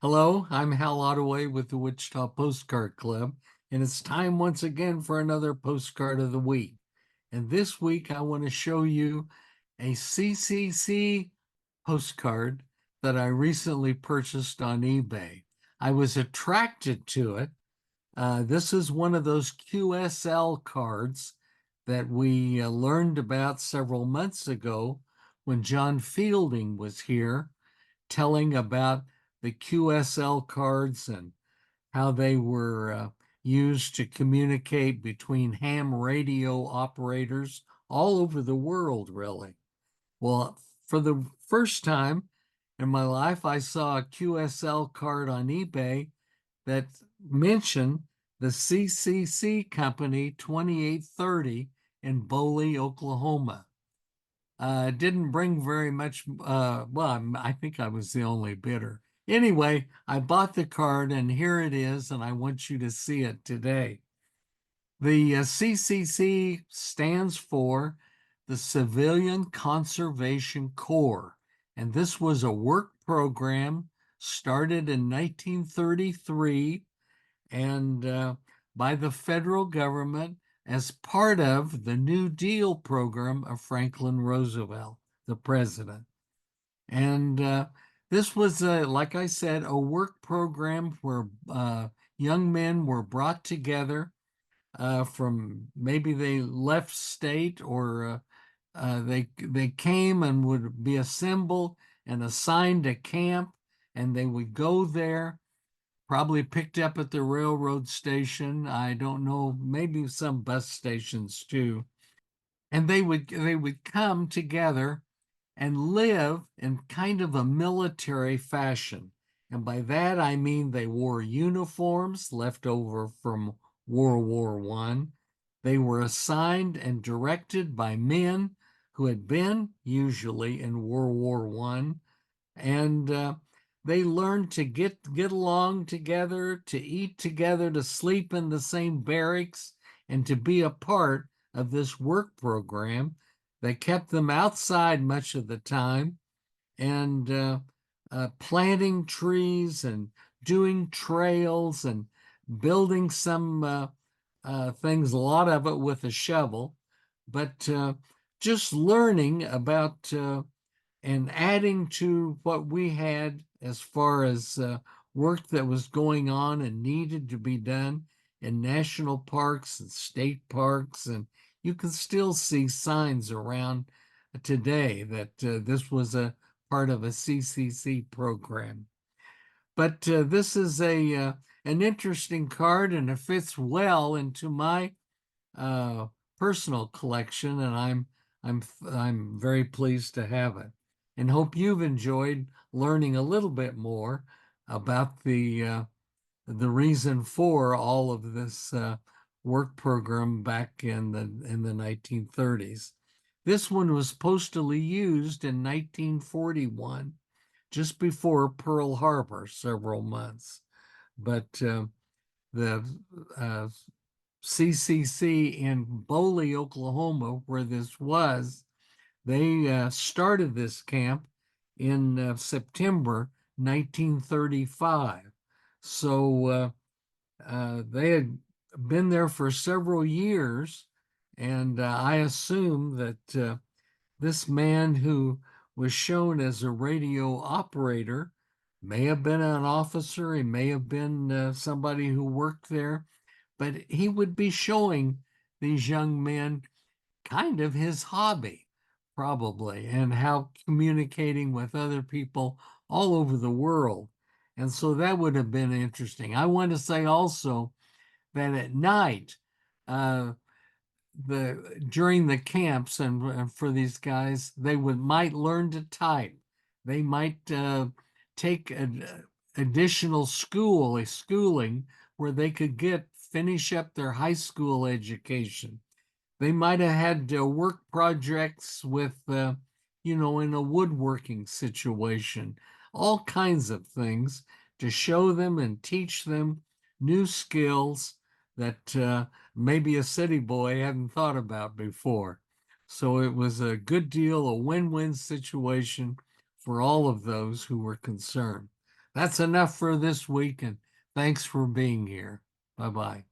Hello, I'm Hal Ottaway with the Wichita Postcard Club, and it's time once again for another postcard of the week. And this week, I want to show you a CCC postcard that I recently purchased on eBay. I was attracted to it. This is one of those QSL cards that we learned about several months ago when John Fielding was here telling about the QSL cards and how they were used to communicate between ham radio operators all over the world, really. Well, for the first time in my life, I saw a QSL card on eBay that mentioned the CCC Company 2830 in Boley, Oklahoma. Didn't bring very much. I think I was the only bidder. Anyway, I bought the card and here it is, and I want you to see it today. The CCC stands for the Civilian Conservation Corps, and this was a work program started in 1933 and by the federal government as part of the New Deal program of Franklin Roosevelt, the president. And this was, like I said, a work program where young men were brought together from maybe they left state or they came and would be assembled and assigned a camp, and they would go there probably picked up at the railroad station. I don't know, maybe some bus stations too. And they would come together and live in kind of a military fashion. And by that I mean they wore uniforms left over from World War One. They were assigned and directed by men who had been usually in World War One, and they learned to get along together, to eat together, to sleep in the same barracks, and to be a part of this work program that kept them outside much of the time and planting trees and doing trails and building some things, a lot of it with a shovel, but just learning about and adding to what we had as far as work that was going on and needed to be done in national parks and state parks. And you can still see signs around today that this was a part of a CCC program. But this is a an interesting card, and it fits well into my uh, personal collection, and I'm very pleased to have it, and hope you've enjoyed learning a little bit more about the reason for all of this work program back in the 1930s. This one was postally used in 1941, just before Pearl Harbor, several months. But the CCC in Boley, Oklahoma, where this was, they started this camp in September 1935. So they had been there for several years, and I assume that this man who was shown as a radio operator may have been an officer, he may have been somebody who worked there, but he would be showing these young men kind of his hobby, probably, and how communicating with other people all over the world. And so that would have been interesting. I want to say also that at night, uh, the during the camps and for these guys, they would might learn to type. They might take additional schooling where they could get finish up their high school education. They might have had work projects with, in a woodworking situation, all kinds of things to show them and teach them new skills that maybe a city boy hadn't thought about before. So it was a good deal, a win-win situation for all of those who were concerned. That's enough for this week, and thanks for being here. Bye bye.